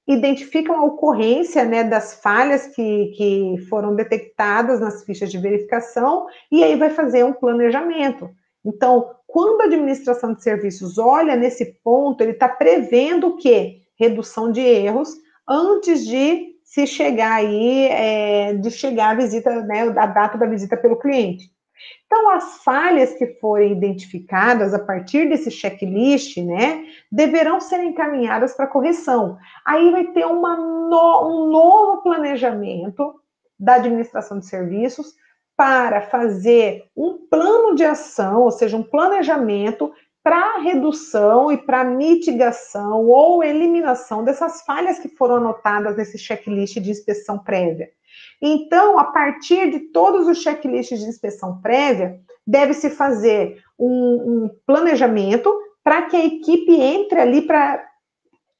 identificam a ocorrência, né, das falhas que foram detectadas nas fichas de verificação e aí vai fazer um planejamento. Então, quando a administração de serviços olha nesse ponto, ele está prevendo o quê? Redução de erros antes de se chegar aí, de chegar a visita, né, a data da visita pelo cliente. Então, as falhas que forem identificadas a partir desse checklist, né, deverão ser encaminhadas para correção. Aí vai ter um novo planejamento da administração de serviços para fazer um plano de ação, ou seja, um planejamento para redução e para mitigação ou eliminação dessas falhas que foram anotadas nesse checklist de inspeção prévia. Então, a partir de todos os checklists de inspeção prévia, deve-se fazer um planejamento para que a equipe entre ali para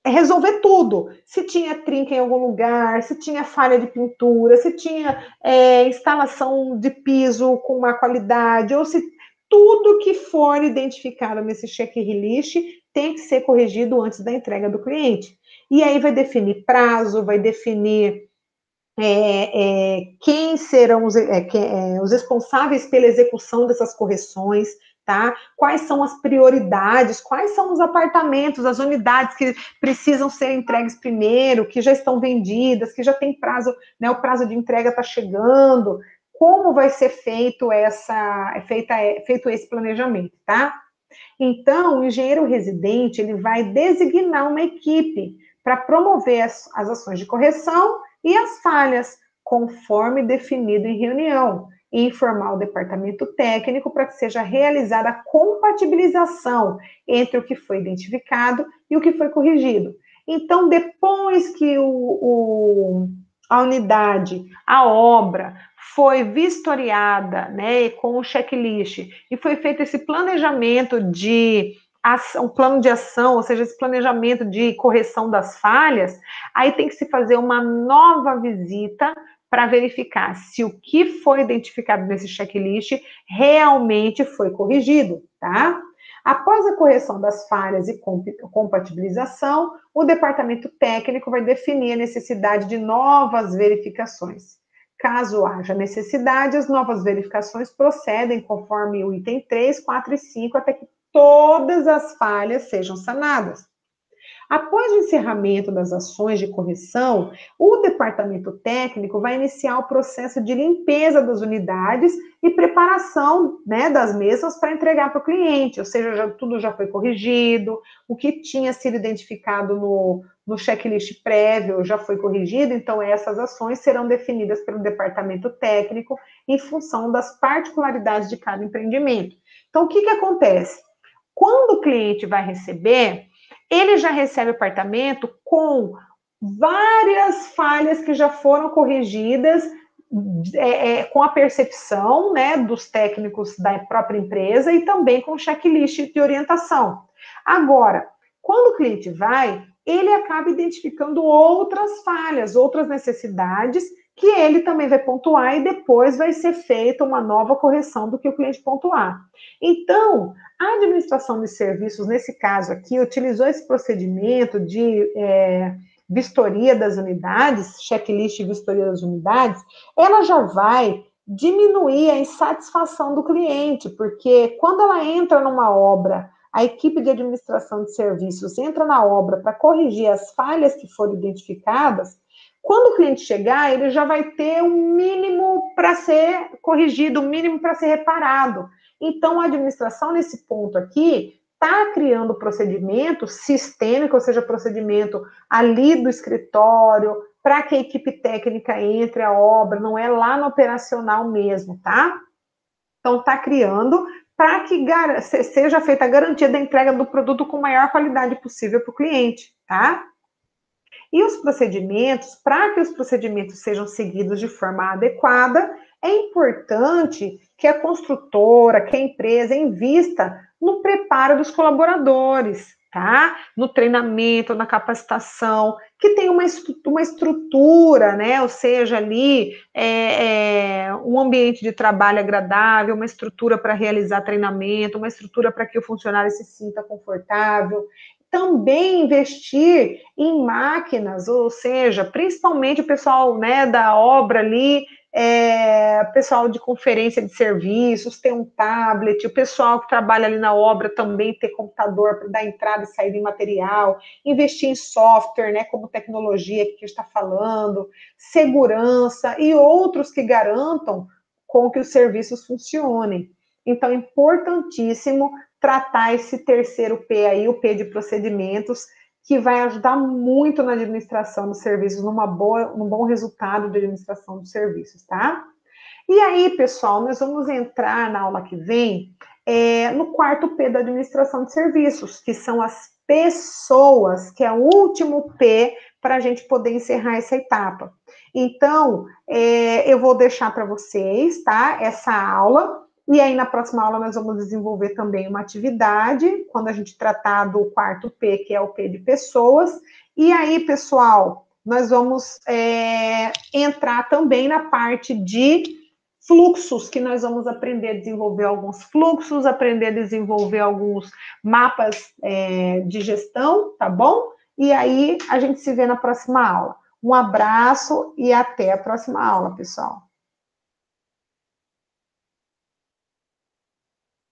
resolver tudo. Se tinha trinca em algum lugar, se tinha falha de pintura, se tinha instalação de piso com má qualidade, ou se tudo que for identificado nesse checklist tem que ser corrigido antes da entrega do cliente. E aí vai definir prazo, vai definir quem serão os responsáveis pela execução dessas correções, tá? Quais são as prioridades, quais são os apartamentos, as unidades que precisam ser entregues primeiro, que já estão vendidas, que já tem prazo, né? O prazo de entrega está chegando. Como vai ser feito esse planejamento, tá? Então, o engenheiro residente, ele vai designar uma equipe para promover as ações de correção e as falhas, conforme definido em reunião, e informar o departamento técnico para que seja realizada a compatibilização entre o que foi identificado e o que foi corrigido. Então, depois que a unidade, a obra, foi vistoriada, né, com o checklist, e foi feito esse planejamento um plano de ação, ou seja, esse planejamento de correção das falhas, aí tem que se fazer uma nova visita para verificar se o que foi identificado nesse checklist realmente foi corrigido, tá? Após a correção das falhas e compatibilização, o departamento técnico vai definir a necessidade de novas verificações. Caso haja necessidade, as novas verificações procedem conforme o item 3, 4 e 5, até que todas as falhas sejam sanadas. Após o encerramento das ações de correção, o departamento técnico vai iniciar o processo de limpeza das unidades e preparação, né, das mesas para entregar para o cliente, ou seja, tudo já foi corrigido, o que tinha sido identificado no checklist prévio já foi corrigido, então essas ações serão definidas pelo departamento técnico em função das particularidades de cada empreendimento. Então, o que acontece? Quando o cliente vai receber, ele já recebe o apartamento com várias falhas que já foram corrigidas com a percepção, né, dos técnicos da própria empresa e também com o checklist de orientação. Agora, quando o cliente vai, ele acaba identificando outras falhas, outras necessidades que ele também vai pontuar e depois vai ser feita uma nova correção do que o cliente pontuar. Então, a administração de serviços, nesse caso aqui, utilizou esse procedimento de vistoria das unidades, checklist de vistoria das unidades, ela já vai diminuir a insatisfação do cliente, porque quando ela entra numa obra, a equipe de administração de serviços entra na obra para corrigir as falhas que foram identificadas, quando o cliente chegar, ele já vai ter um mínimo para ser corrigido, um mínimo para ser reparado. Então, a administração, nesse ponto aqui, está criando procedimento sistêmico, ou seja, procedimento ali do escritório, para que a equipe técnica entre a obra, não é lá no operacional mesmo, tá? Então, está criando para que seja feita a garantia da entrega do produto com a maior qualidade possível para o cliente, tá? E os procedimentos, para que os procedimentos sejam seguidos de forma adequada, é importante que a construtora, que a empresa invista no preparo dos colaboradores, tá? No treinamento, na capacitação, que tenha uma estrutura, né? Ou seja, ali um ambiente de trabalho agradável, uma estrutura para realizar treinamento, uma estrutura para que o funcionário se sinta confortável. Também investir em máquinas, ou seja, principalmente o pessoal, né, da obra ali, pessoal de conferência de serviços, ter um tablet, o pessoal que trabalha ali na obra também ter computador para dar entrada e saída em material, investir em software, né, como tecnologia que a gente está falando, segurança e outros que garantam com que os serviços funcionem. Então, é importantíssimo tratar esse terceiro P aí, o P de procedimentos, que vai ajudar muito na administração dos serviços, num bom resultado de administração dos serviços, tá? E aí, pessoal, nós vamos entrar na aula que vem no quarto P da administração de serviços, que são as pessoas, que é o último P para a gente poder encerrar essa etapa. Então, eu vou deixar para vocês, tá? Essa aula. E aí, na próxima aula, nós vamos desenvolver também uma atividade, quando a gente tratar do quarto P, que é o P de pessoas. E aí, pessoal, nós vamos entrar também na parte de fluxos, que nós vamos aprender a desenvolver alguns fluxos, aprender a desenvolver alguns mapas de gestão, tá bom? E aí a gente se vê na próxima aula. Um abraço e até a próxima aula, pessoal.